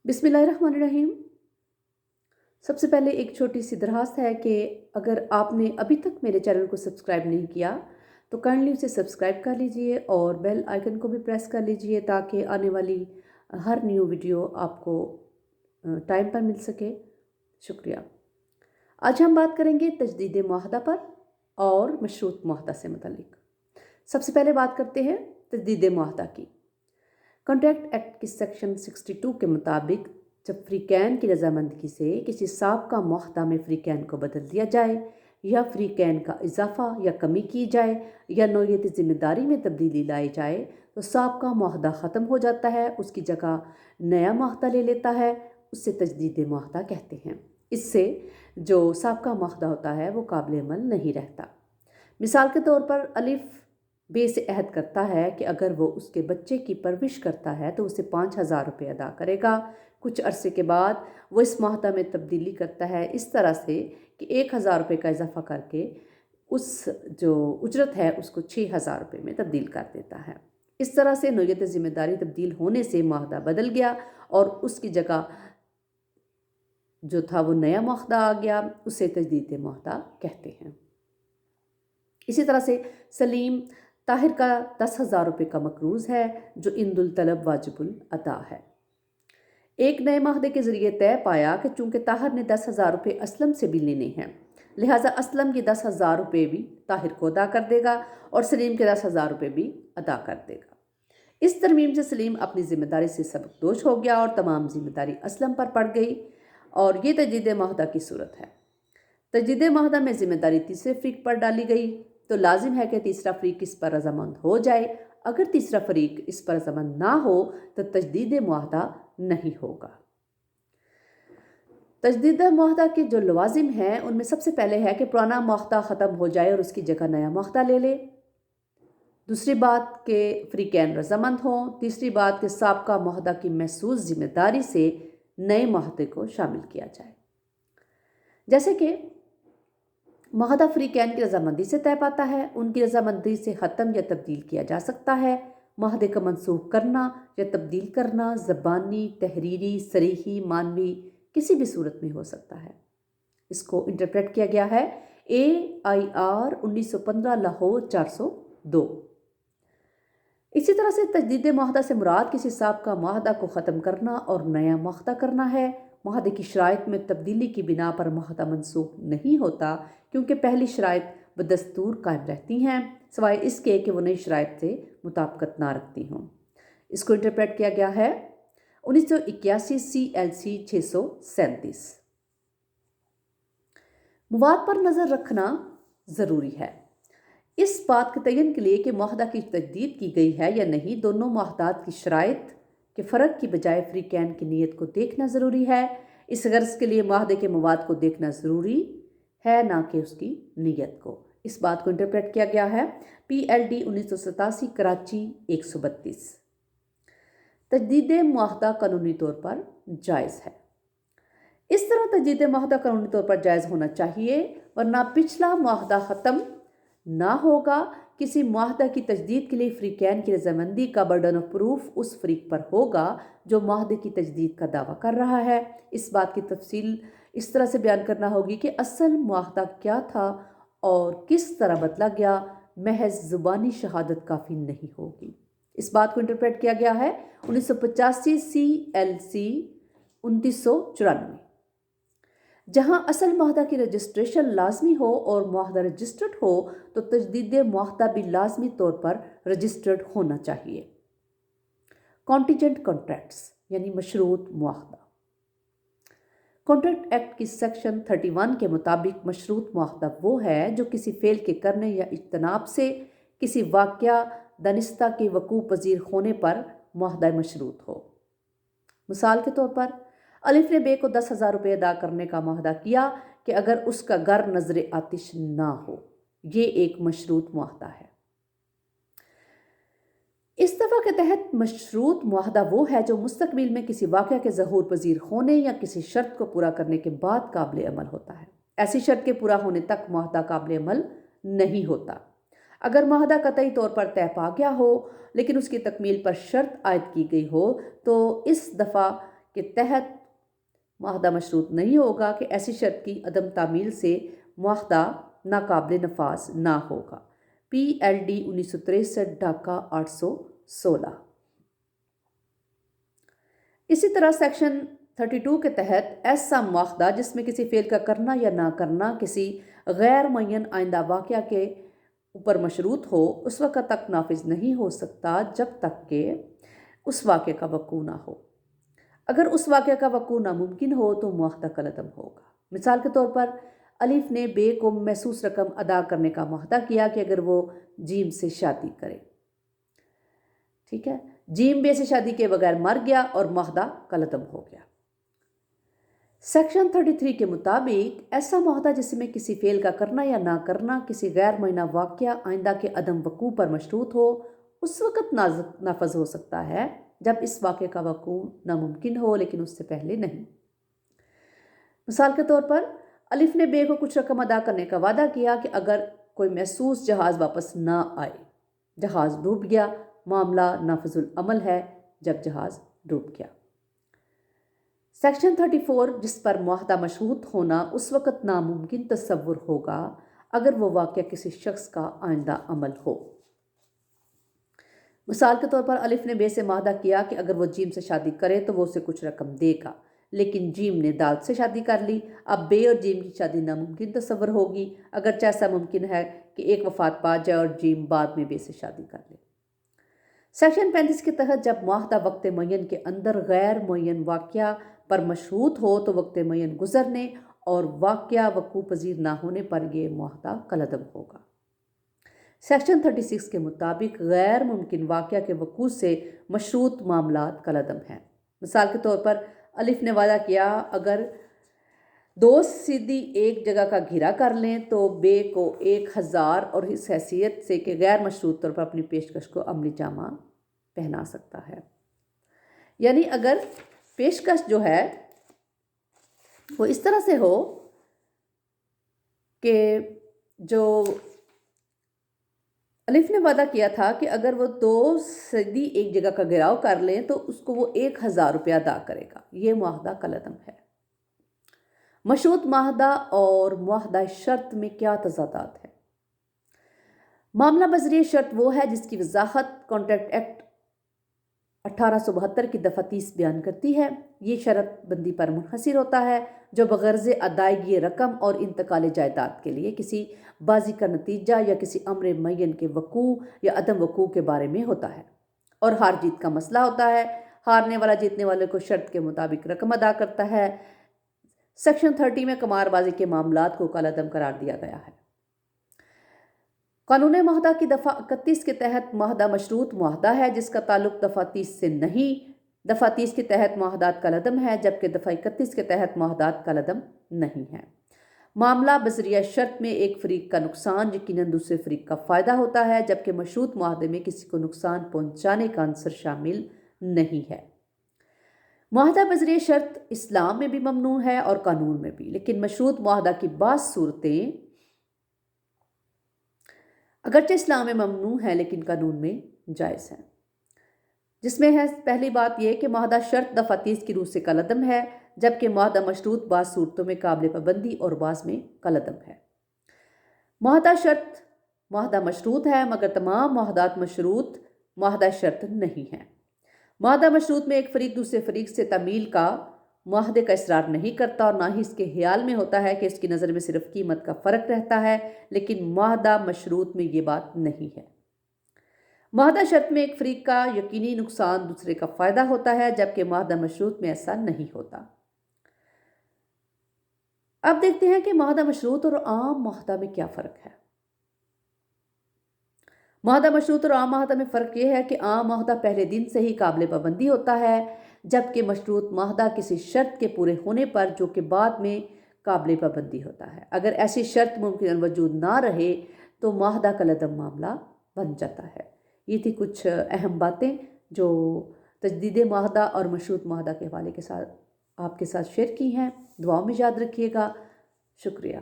बिस्मिल्लाहिर्रहमानिर्रहीम। सबसे पहले एक छोटी सी दरख्वास्त है कि अगर आपने अभी तक मेरे चैनल को सब्सक्राइब नहीं किया तो काइंडली उसे सब्सक्राइब कर लीजिए और बेल आइकन को भी प्रेस कर लीजिए ताकि आने वाली हर न्यू वीडियो आपको टाइम पर मिल सके। शुक्रिया। आज हम बात करेंगे तजदीद मुआहदा पर और मशरूत मुआहदा से मुतल्लिक। सबसे पहले बात करते हैं तजदीद मुआहदा की। कॉन्ट्रैक्ट एक्ट की सेक्शन 62 के मुताबिक जब फ्रीकैन की रजामंदगी से किसी साबका मुआहदा में फ्रीकैन को बदल दिया जाए या फ्रीकैन का इजाफा या कमी की जाए या नौयत ज़िम्मेदारी में तब्दीली लाई जाए तो साबका मुआहदा ख़त्म हो जाता है, उसकी जगह नया मुआहदा ले लेता है, उससे तजदीद मुआहदा कहते हैं। इससे जो साबका मुआहदा होता है वो काबिल अमल नहीं रहता। मिसाल के तौर पर अलिफ बे से अहद करता है कि अगर वो उसके बच्चे की परवरिश करता है तो उसे 5,000 रुपये अदा करेगा। कुछ अरसे के बाद वो इस मुआहदा में तब्दीली करता है इस तरह से कि 1,000 रुपये का इजाफा करके उस जो उजरत है उसको 6,000 रुपये में तब्दील कर देता है। इस तरह से नौयत ज़िम्मेदारी तब्दील होने से मुआहदा बदल गया और उसकी जगह जो था वो नया मुआहदा आ गया, उसे तजदीद मुआहदा कहते हैं। इसी तरह से सलीम ताहिर का 10,000 रुपये का मकरूज़ है जो इंदुल तलब वाजिबुल अता है। एक नए मुआहदे के ज़रिए तय पाया कि चूँकि ताहिर ने 10,000 रुपये असलम से भी लेने हैं, लिहाजा असलम के 10,000 रुपये भी ताहिर को अदा कर देगा और सलीम के 10,000 रुपये भी अदा कर देगा। इस तरमीम से सलीम अपनी ज़िम्मेदारी से सबकदोश हो गया और तमाम ज़िम्मेदारी असलम पर पड़ गई और ये तजदीद मुआहदा की सूरत है। तजदीद मुआहदा में ज़िम्मेदारी तीसरे फ़रीक पर डाली गई तो लाजिम है कि तीसरा फ़रीक इस पर रजामंद हो जाए। अगर तीसरा फ़रीक इस पर रजामंद ना हो तो तजदीद मुआहदा नहीं होगा। तजदीद मुआहदा के जो लवाजिम हैं उनमें सबसे पहले है कि पुराना मुआहदा ख़त्म हो जाए और उसकी जगह नया मुआहदा ले ले। दूसरी बात कि फ़रीकैन रजामंद हों। तीसरी बात कि साबका मुआहदा की महसूस ज़िम्मेदारी से नए मुआहदे को शामिल किया जाए। जैसे कि मुआहदा फ्रीकैन की रजामंदी से तय पाता है, उनकी रजामंदी से ख़त्म या तब्दील किया जा सकता है। मुआहदे का मनसूख करना या तब्दील करना ज़बानी, तहरीरी, सरीही, मानवी किसी भी सूरत में हो सकता है। इसको इंटरप्रेट किया गया है AIR 1915 लाहौर 402। इसी तरह से तजदीद मुआहदा से मुराद किसी साबका मुआहदा को ख़त्म करना और नया मुआहदा करना है। मुआहदे की शराइत में तब्दीली की बिना पर मुआहदा मनसूख नहीं होता क्योंकि पहली शराइत बदस्तूर कायम रहती हैं सिवाय इसके कि वो नई शराइत से मुताबिकत ना रखती हों। इसको इंटरप्रेट किया गया है 1981 CLC 637। मवाद पर नज़र रखना ज़रूरी है इस बात के तयन के लिए कि मुआहदा की तजदीद की गई है या नहीं। दोनों मुआहदात की शराइत के फ़र्क की बजाय फ्रीकैन की नीयत को देखना ज़रूरी है। इस गर्ज़ के लिए मुआहदे के मवाद को देखना ज़रूरी है ना कि उसकी नीयत को। इस बात को इंटरप्रेट किया गया है PLD 1987 कराची 132। तजदीद मुआहदा कानूनी तौर पर जायज़ है। इस तरह तजदीद मुआहदा कानूनी तौर पर जायज़ होना चाहिए वरना पिछला मुआहदा ख़त्म ना होगा। किसी मुआहदा की तजदीद के लिए फ्रीकैन की रजामंदी का बर्डन ऑफ प्रूफ उस फरीक पर होगा जो मुआहदे की तजदीद का दावा कर रहा है। इस बात की तफसील इस तरह से बयान करना होगी कि असल मुआहदा क्या था और किस तरह बदला गया, महज ज़ुबानी शहादत काफ़ी नहीं होगी। इस बात को इंटरप्रेट किया गया है 1985 CLC 2994। जहां असल मुआहदा की रजिस्ट्रेशन लाजमी हो और मुआहदा रजिस्टर्ड हो तो तजदीद मुआहदा भी लाजमी तौर पर रजिस्टर्ड होना चाहिए। कॉन्टीजेंट कॉन्ट्रैक्ट्स यानी मशरूत मुआहदा। कॉन्ट्रैक्ट एक्ट की सेक्शन 31 के मुताबिक मशरूत मुआहदा वो है जो किसी फेल के करने या इज्तनाब से किसी वाक़या दानिस्ता के वकूफ़ पज़ीर होने पर मुआहदा मशरूत हो। मिसाल के तौर पर अलिफ ने बे को 10,000 रुपये अदा करने का मुआहदा किया कि अगर उसका घर नजर आतिश ना हो। ये एक मशरूत मुआहदा है। इस दफ़ा के तहत मशरूत मुआहदा वो है जो मुस्तकबिल में किसी वाक़या के ज़हूर पज़ीर होने या किसी शर्त को पूरा करने के बाद काबिल अमल होता है। ऐसी शर्त के पूरा होने तक मुआहदा काबिल अमल नहीं होता। अगर मुआहदा कतई तौर पर तय पा गया हो लेकिन उसकी तकमील पर शर्त आयद की गई हो तो इस दफ़ा کے تحت معاہدہ مشروط نہیں ہوگا کہ ایسی شرط کی عدم تعمیل سے معاہدہ ناقابل نفاذ نہ ہوگا۔ PLD 1963 ڈھاکہ 816۔ اسی طرح سیکشن 32 کے تحت ایسا معاہدہ جس میں کسی فعل کا کرنا یا نہ کرنا کسی غیر معین آئندہ واقعہ کے اوپر مشروط ہو اس وقت تک نافذ نہیں ہو سکتا جب تک کہ اس واقعے کا وقوع نہ ہو۔ اگر اس واقعے کا وقوع ناممکن ہو تو معاہدہ کالعدم ہوگا۔ مثال کے طور پر الف نے بے کو محسوس رقم ادا کرنے کا معاہدہ کیا کہ اگر وہ جیم سے شادی کرے، ٹھیک ہے، جیم بے سے شادی کے بغیر مر گیا اور معاہدہ کالعدم ہو گیا۔ سیکشن 33 کے مطابق ایسا معاہدہ جس میں کسی فعل کا کرنا یا نہ کرنا کسی غیر معینہ واقعہ آئندہ کے عدم وقوع پر مشروط ہو اس وقت نافذ ہو سکتا ہے جب اس واقعے کا وقوع ناممکن ہو لیکن اس سے پہلے نہیں۔ مثال کے طور پر الف نے بے کو کچھ رقم ادا کرنے کا وعدہ کیا کہ اگر کوئی محسوس جہاز واپس نہ آئے، جہاز ڈوب گیا، معاملہ نافذ العمل ہے جب جہاز ڈوب گیا۔ سیکشن 34 جس پر معاہدہ مشروط ہونا اس وقت ناممکن تصور ہوگا اگر وہ واقعہ کسی شخص کا آئندہ عمل ہو۔ مثال کے طور پر الف نے بے سے معاہدہ کیا کہ اگر وہ جیم سے شادی کرے تو وہ اسے کچھ رقم دے گا، لیکن جیم نے دال سے شادی کر لی۔ اب بے اور جیم کی شادی ناممکن تصور ہوگی اگرچہ ایسا ممکن ہے کہ ایک وفات پا جائے اور جیم بعد میں بے سے شادی کر لے۔ سیکشن 35 کے تحت جب معاہدہ وقت معین کے اندر غیر معین واقعہ پر مشروط ہو تو وقت معین گزرنے اور واقعہ وقوع پذیر نہ ہونے پر یہ معاہدہ کالعدم ہوگا۔ سیکشن 36 کے مطابق غیر ممکن واقعہ کے وقوع سے مشروط معاملات کالعدم ہیں۔ مثال کے طور پر الف نے وعدہ کیا اگر دو سیدھی ایک جگہ کا گھیرا کر لیں تو بے کو 1000 اور اس حیثیت سے کہ غیر مشروط طور پر اپنی پیشکش کو عملی جامہ پہنا سکتا ہے۔ یعنی اگر پیشکش جو ہے وہ اس طرح سے ہو کہ جو الف نے وعدہ کیا تھا کہ اگر وہ دو سیدھی ایک جگہ کا گھیراؤ کر لیں تو اس کو وہ 1000 روپیہ ادا کرے گا، یہ معاہدہ کالعدم ہے۔ مشروط معاہدہ اور معاہدہ شرط میں کیا تضادات ہیں؟ معاملہ بذریعہ شرط وہ ہے جس کی وضاحت کانٹریکٹ ایکٹ 1872 کی دفعہ 30 بیان کرتی ہے۔ یہ شرط بندی پر منحصر ہوتا ہے جو بغرض ادائیگی رقم اور انتقال جائیداد کے لیے کسی بازی کا نتیجہ یا کسی امر معین کے وقوع یا عدم وقوع کے بارے میں ہوتا ہے اور ہار جیت کا مسئلہ ہوتا ہے۔ ہارنے والا جیتنے والے کو شرط کے مطابق رقم ادا کرتا ہے۔ سیکشن 30 میں قمار بازی کے معاملات کو کالعدم قرار دیا گیا ہے۔ قانون معاہدہ کی دفعہ 31 کے تحت معاہدہ مشروط معاہدہ ہے جس کا تعلق دفعہ 30 سے نہیں۔ دفعہ 30 کے تحت معاہدات کالعدم ہے جبکہ دفعہ 31 کے تحت معاہدات کالعدم نہیں ہے۔ معاملہ بذریعہ شرط میں ایک فریق کا نقصان یقیناً دوسرے فریق کا فائدہ ہوتا ہے جبکہ مشروط معاہدے میں کسی کو نقصان پہنچانے کا عنصر شامل نہیں ہے۔ معاہدہ بذریعہ شرط اسلام میں بھی ممنوع ہے اور قانون میں بھی، لیکن مشروط معاہدہ کی بعض صورتیں اگرچہ اسلام میں ممنوع ہے لیکن قانون میں جائز ہیں، جس میں ہے پہلی بات یہ کہ معاہدہ شرط دفعہ 30 کی روح سے کالعدم ہے جبکہ معاہدہ مشروط بعض صورتوں میں قابل پابندی اور بعض میں کالعدم ہے۔ معاہدہ شرط معاہدہ مشروط ہے مگر تمام معاہدات مشروط معاہدہ شرط نہیں ہیں۔ معاہدہ مشروط میں ایک فریق دوسرے فریق سے تعمیل کا معاہدے کا اصرار نہیں کرتا اور نہ ہی اس کے خیال میں ہوتا ہے کہ اس کی نظر میں صرف قیمت کا فرق رہتا ہے، لیکن معاہدہ مشروط میں یہ بات نہیں ہے۔ معاہدہ شرط میں ایک فریق کا یقینی نقصان دوسرے کا فائدہ ہوتا ہے جبکہ معاہدہ مشروط میں ایسا نہیں ہوتا۔ اب دیکھتے ہیں کہ معاہدہ مشروط اور عام معاہدہ میں کیا فرق ہے۔ معاہدہ مشروط اور عام معاہدہ میں فرق یہ ہے کہ عام معاہدہ پہلے دن سے ہی قابل پابندی ہوتا ہے جبکہ مشروط معاہدہ کسی شرط کے پورے ہونے پر جو کہ بعد میں قابل پابندی ہوتا ہے۔ اگر ایسی شرط ممکن وجود نہ رہے تو معاہدہ کالعدم معاملہ بن جاتا ہے۔ یہ تھی کچھ اہم باتیں جو تجدید معاہدہ اور مشروط معاہدہ کے حوالے کے ساتھ آپ کے ساتھ شیئر کی ہیں۔ دعاؤں میں یاد رکھیے گا۔ شکریہ۔